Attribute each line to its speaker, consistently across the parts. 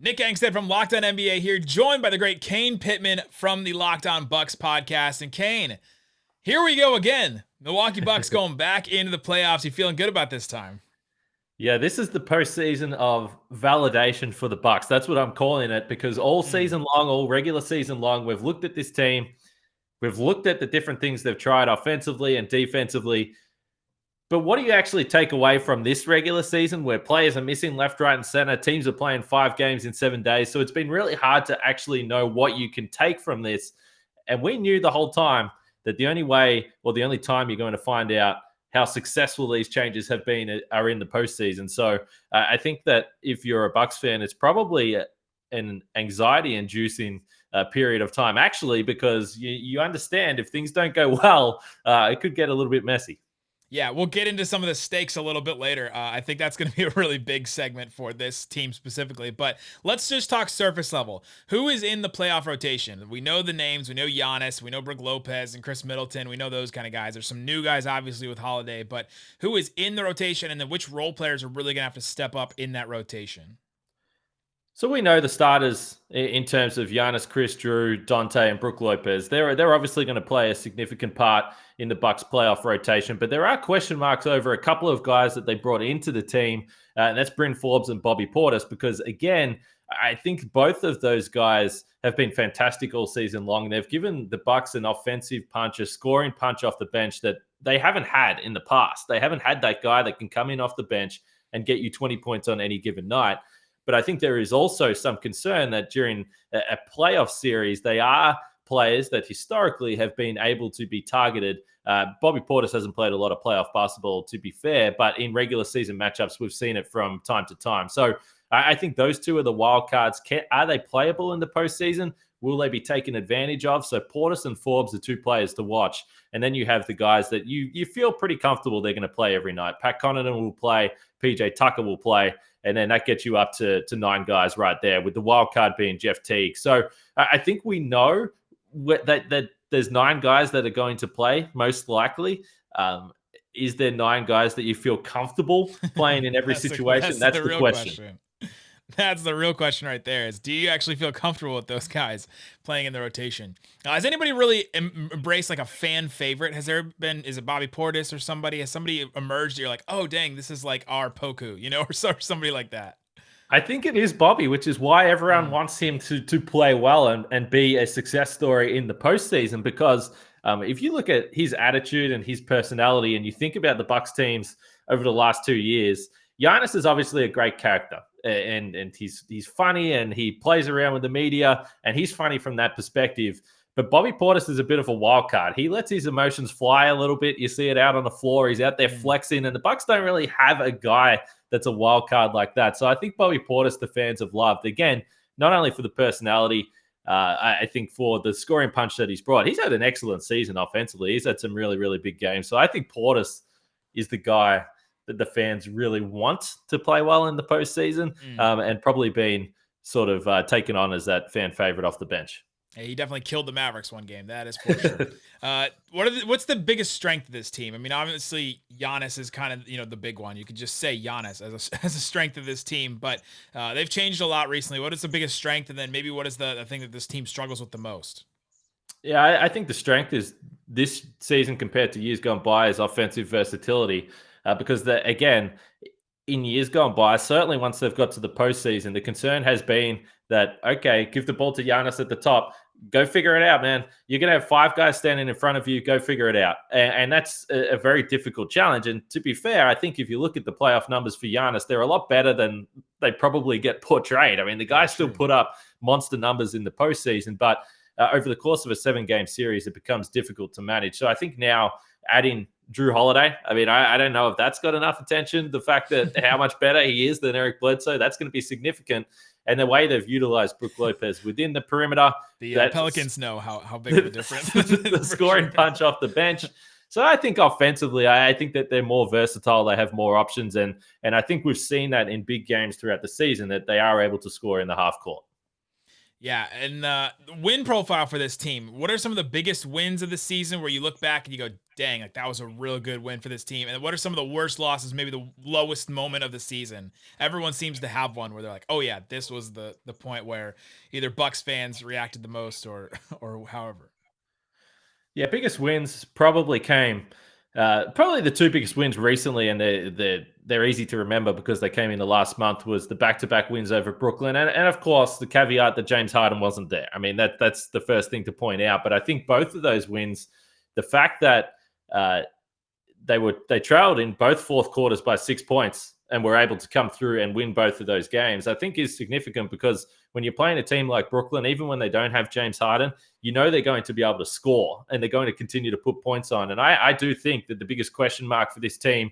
Speaker 1: Nick Angstadt from Locked On NBA here, joined by the great Kane Pitman from the Locked On Bucks podcast. And Kane, here we go again. Milwaukee Bucks going back into the playoffs. You feeling good about this time?
Speaker 2: Yeah, this is the postseason of validation for the Bucks. That's what I'm calling it because all season long, all regular season long, we've looked at this team. We've looked at the different things they've tried offensively and defensively. But what do you actually take away from this regular season where players are missing left, right, and center? Teams are playing 5 games in 7 days. So it's been really hard to actually know what you can take from this. And we knew the whole time that the only way or the only time you're going to find out how successful these changes have been are in the postseason. So I think that if you're a Bucks fan, it's probably an anxiety-inducing period of time, actually, because you understand if things don't go well, it could get a little bit messy.
Speaker 1: Yeah, we'll get into some of the stakes a little bit later. I think that's going to be a really big segment for this team specifically. But let's just talk surface level. Who is in the playoff rotation? We know the names. We know Giannis. We know Brook Lopez and Chris Middleton. We know those kind of guys. There's some new guys, obviously, with Holiday. But who is in the rotation, and then which role players are really going to have to step up in that rotation?
Speaker 2: So we know the starters in terms of Giannis, Chris, Jrue, Dante, and Brook Lopez. They're obviously going to play a significant part in the Bucks playoff rotation, but there are question marks over a couple of guys that they brought into the team, and that's Bryn Forbes and Bobby Portis, because again, I think both of those guys have been fantastic all season long. They've given the Bucks an offensive punch, a scoring punch off the bench that they haven't had in the past. They haven't had that guy that can come in off the bench and get you 20 points on any given night. But I think there is also some concern that during a playoff series, they are players that historically have been able to be targeted. Bobby Portis hasn't played a lot of playoff basketball, to be fair, but in regular season matchups, we've seen it from time to time. So I think those two are the wild cards. Are they playable in the postseason? Will they be taken advantage of? So Portis and Forbes are 2 players to watch. And then you have the guys that you feel pretty comfortable they're going to play every night. Pat Connaughton will play. PJ Tucker will play. And then that gets you up to 9 guys right there, with the wild card being Jeff Teague. So I think we know that there's 9 guys that are going to play, most likely. Is there 9 guys that you feel comfortable playing in every situation? That's the question.
Speaker 1: That's the real question right there, is do you actually feel comfortable with those guys playing in the rotation? Has anybody really embraced like a fan favorite? Is it Bobby Portis or somebody? Has somebody emerged that you're like, oh, dang, this is like our Poku, or somebody like that?
Speaker 2: I think it is Bobby, which is why everyone wants him to play well and be a success story in the postseason. Because if you look at his attitude and his personality, and you think about the Bucks teams over the last 2 years, Giannis is obviously a great character, and he's funny, and he plays around with the media, and he's funny from that perspective. But Bobby Portis is a bit of a wild card. He lets his emotions fly a little bit. You see it out on the floor. He's out there flexing, and the Bucks don't really have a guy that's a wild card like that. So I think Bobby Portis, the fans have loved, again, not only for the personality, I think for the scoring punch that he's brought. He's had an excellent season offensively. He's had some really, really big games. So I think Portis is the guy that the fans really want to play well in the postseason, and probably been sort of taken on as that fan favorite off the bench.
Speaker 1: Hey, he definitely killed the Mavericks one game. That is for sure. What's the biggest strength of this team? I mean, obviously Giannis is kind of the big one. You could just say Giannis as a strength of this team, but they've changed a lot recently. What is the biggest strength, and then maybe what is the thing that this team struggles with the most?
Speaker 2: Yeah, I think the strength is this season compared to years gone by is offensive versatility, because again, in years gone by, certainly once they've got to the postseason, the concern has been that, okay, give the ball to Giannis at the top. Go figure it out, man. You're going to have 5 guys standing in front of you. Go figure it out. And that's a very difficult challenge. And to be fair, I think if you look at the playoff numbers for Giannis, they're a lot better than they probably get portrayed. I mean, the guy still put up monster numbers in the postseason, but over the course of a 7-game series, it becomes difficult to manage. So I think now adding Jrue Holiday, I mean, I don't know if that's got enough attention. The fact that how much better he is than Eric Bledsoe, that's going to be significant. And the way they've utilized Brook Lopez within the perimeter.
Speaker 1: The Pelicans know how big of a difference.
Speaker 2: The scoring punch off the bench. So I think offensively, I think that they're more versatile. They have more options. And I think we've seen that in big games throughout the season, that they are able to score in the half court.
Speaker 1: Yeah, and the win profile for this team, what are some of the biggest wins of the season where you look back and you go, dang, like that was a real good win for this team? And what are some of the worst losses, maybe the lowest moment of the season? Everyone seems to have one where they're like, oh yeah, this was the point where either Bucks fans reacted the most or or however.
Speaker 2: Yeah, biggest wins probably came. Probably the two biggest wins recently, and they're easy to remember because they came in the last month. Was the back-to-back wins over Brooklyn, and of course the caveat that James Harden wasn't there. I mean that's the first thing to point out. But I think both of those wins, the fact that uh, they trailed in both fourth quarters by 6 points and were able to come through and win both of those games, I think is significant because when you're playing a team like Brooklyn, even when they don't have James Harden, you know they're going to be able to score and they're going to continue to put points on. And I do think that the biggest question mark for this team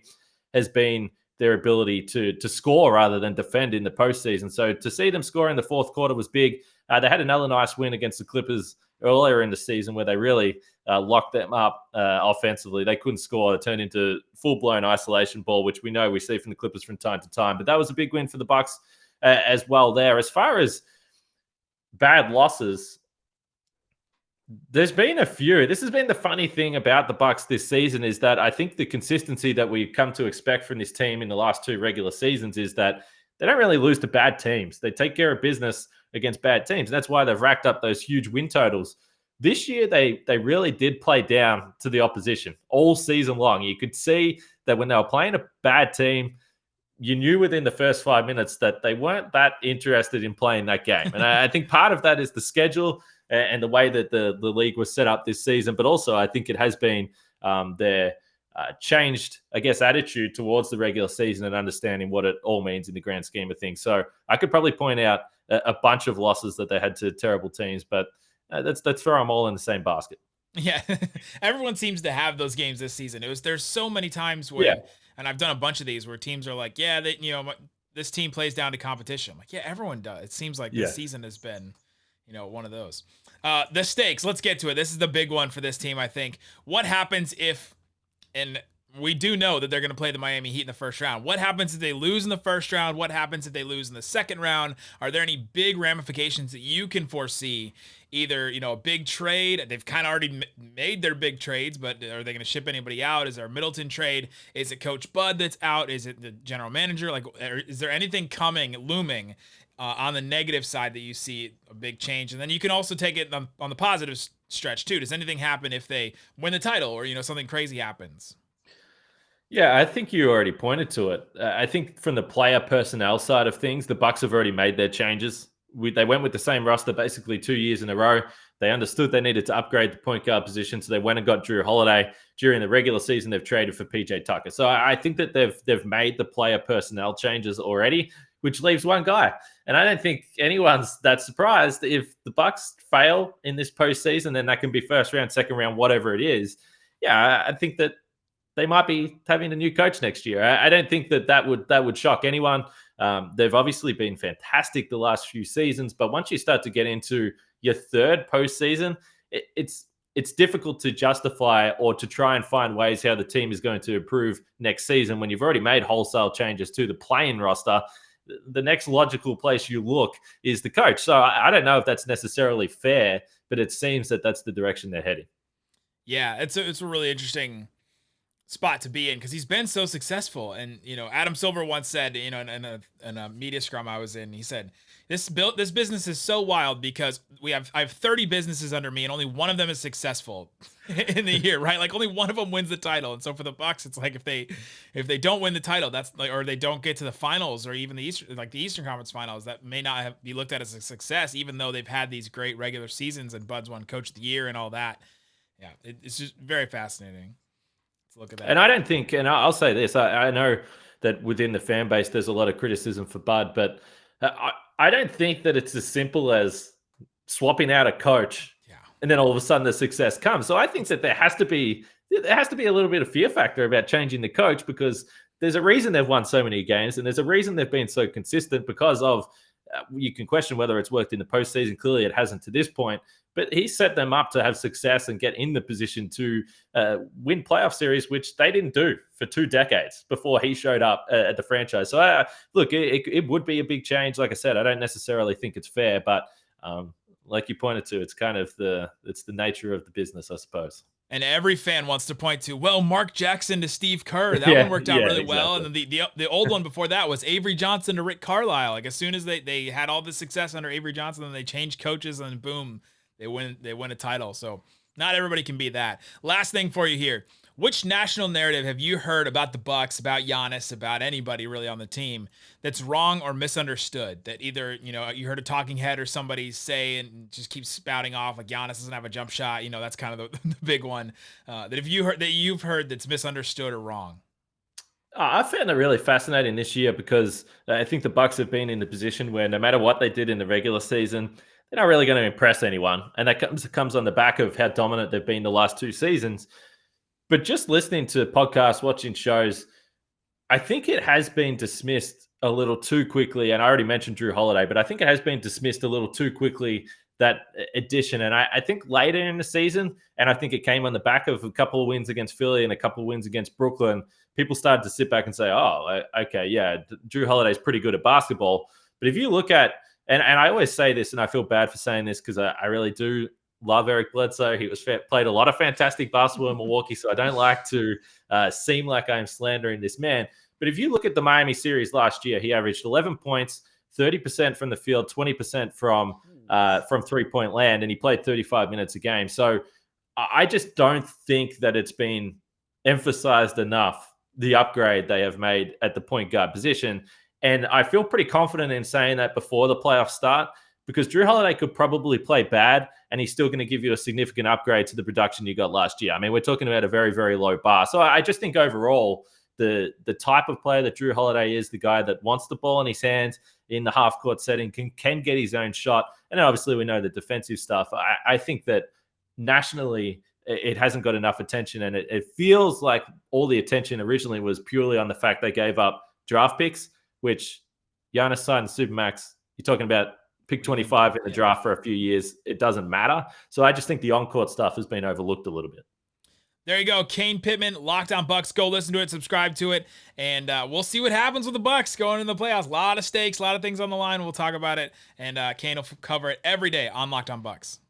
Speaker 2: has been their ability to score rather than defend in the postseason. So to see them score in the fourth quarter was big. They had another nice win against the Clippers earlier in the season where they really locked them up offensively. They couldn't score. It turned into full-blown isolation ball, which we know we see from the Clippers from time to time. But that was a big win for the Bucks as well there. As far as bad losses, there's been a few. This has been the funny thing about the Bucks this season is that I think the consistency that we've come to expect from this team in the last two regular seasons is that they don't really lose to bad teams. They take care of business against bad teams. That's why they've racked up those huge win totals. This year, they really did play down to the opposition all season long. You could see that when they were playing a bad team, you knew within the first 5 minutes that they weren't that interested in playing that game. And I think part of that is the schedule and the way that the league was set up this season. But also, I think it has been their changed, I guess, attitude towards the regular season and understanding what it all means in the grand scheme of things. So I could probably point out a bunch of losses that they had to terrible teams, but let's throw them all in the same basket.
Speaker 1: Yeah, everyone seems to have those games this season. There's so many times
Speaker 2: Yeah.
Speaker 1: when, and I've done a bunch of these where teams are like, yeah, they, this team plays down to competition. I'm like, yeah, everyone does. It seems like
Speaker 2: Yeah.
Speaker 1: this season has been, one of those. The stakes. Let's get to it. This is the big one for this team, I think. What happens if, and we do know that they're going to play the Miami Heat in the first round. What happens if they lose in the first round? What happens if they lose in the second round? Are there any big ramifications that you can foresee? Either, a big trade. They've kind of already made their big trades, but are they going to ship anybody out? Is there a Middleton trade? Is it Coach Bud that's out? Is it the general manager? Like, is there anything looming on the negative side that you see a big change? And then you can also take it on the positive stretch too. Does anything happen if they win the title or, something crazy happens?
Speaker 2: Yeah, I think you already pointed to it. I think from the player personnel side of things, the Bucks have already made their changes. They went with the same roster basically 2 years in a row. They understood they needed to upgrade the point guard position, so they went and got Jrue Holiday. During the regular season, they've traded for PJ Tucker. So I think that they've made the player personnel changes already, which leaves one guy. And I don't think anyone's that surprised if the Bucks fail in this postseason. Then that can be first round, second round, whatever it is. Yeah, I think that they might be having a new coach next year. I don't think that would shock anyone. They've obviously been fantastic the last few seasons, but once you start to get into your third postseason, it's difficult to justify or to try and find ways how the team is going to improve next season when you've already made wholesale changes to the playing roster. The next logical place you look is the coach. So I don't know if that's necessarily fair, but it seems that that's the direction they're heading.
Speaker 1: Yeah, it's a really interesting spot to be in because he's been so successful. And Adam Silver once said, in a media scrum I was in, he said, this business is so wild because I have 30 businesses under me and only one of them is successful in the year, right? Like only one of them wins the title. And so for the Bucks, it's like if they don't win the title, that's like, or they don't get to the finals or even the Eastern Conference Finals, that may not be looked at as a success, even though they've had these great regular seasons and Bud's won Coach of the Year and all that. Yeah, it's just very fascinating. Look at that.
Speaker 2: And I don't think, and I'll say this, I know that within the fan base, there's a lot of criticism for Bud, but I don't think that it's as simple as swapping out a coach and then all of a sudden the success comes. So I think that there has to be a little bit of fear factor about changing the coach because there's a reason they've won so many games and there's a reason they've been so consistent because of, you can question whether it's worked in the postseason. Clearly it hasn't to this point, but he set them up to have success and get in the position to win playoff series, which they didn't do for 2 decades before he showed up at the franchise. So look, it would be a big change. Like I said, I don't necessarily think it's fair, but like you pointed to, it's kind of the nature of the business, I suppose.
Speaker 1: And every fan wants to point to, well, Mark Jackson to Steve Kerr. That one
Speaker 2: Yeah,
Speaker 1: worked out
Speaker 2: yeah,
Speaker 1: really well. And
Speaker 2: exactly.
Speaker 1: then the old one before that was Avery Johnson to Rick Carlisle. Like as soon as they had all the success under Avery Johnson, then they changed coaches and boom, they win a title. So not everybody can be that. Last thing for you here. Which national narrative have you heard about the Bucks, about Giannis, about anybody really on the team that's wrong or misunderstood? That either, you heard a talking head or somebody say and just keep spouting off like Giannis doesn't have a jump shot. That's kind of the big one. That you've heard that's misunderstood or wrong.
Speaker 2: I found it really fascinating this year because I think the Bucks have been in the position where no matter what they did in the regular season, they're not really going to impress anyone, and that comes on the back of how dominant they've been the last 2 seasons. But just listening to podcasts, watching shows, I think it has been dismissed a little too quickly. And I already mentioned Jrue Holiday, but I think it has been dismissed a little too quickly, that addition. And I think later in the season, and I think it came on the back of a couple of wins against Philly and a couple of wins against Brooklyn, people started to sit back and say, oh, okay, yeah, Jrue Holiday's pretty good at basketball. But if you look at, and I always say this, and I feel bad for saying this because I really do love Eric Bledsoe. He played a lot of fantastic basketball in Milwaukee, so I don't like to seem like I'm slandering this man. But if you look at the Miami series last year, he averaged 11 points, 30% from the field, 20% from 3-point land, and he played 35 minutes a game. So I just don't think that it's been emphasized enough, the upgrade they have made at the point guard position. And I feel pretty confident in saying that before the playoffs start, because Jrue Holiday could probably play bad and he's still going to give you a significant upgrade to the production you got last year. I mean, we're talking about a very, very low bar. So I just think overall, the type of player that Jrue Holiday is, the guy that wants the ball in his hands in the half court setting, can get his own shot. And then obviously we know the defensive stuff. I think that nationally it hasn't got enough attention, and it feels like all the attention originally was purely on the fact they gave up draft picks, which Giannis signed Supermax. You're talking about pick 25 in the draft for a few years. It doesn't matter. So I just think the on-court stuff has been overlooked a little bit.
Speaker 1: There you go. Kane Pitman, Locked On Bucks. Go listen to it, subscribe to it, and we'll see what happens with the Bucks going into the playoffs. A lot of stakes, a lot of things on the line. We'll talk about it, and Kane will cover it every day on Locked On Bucks.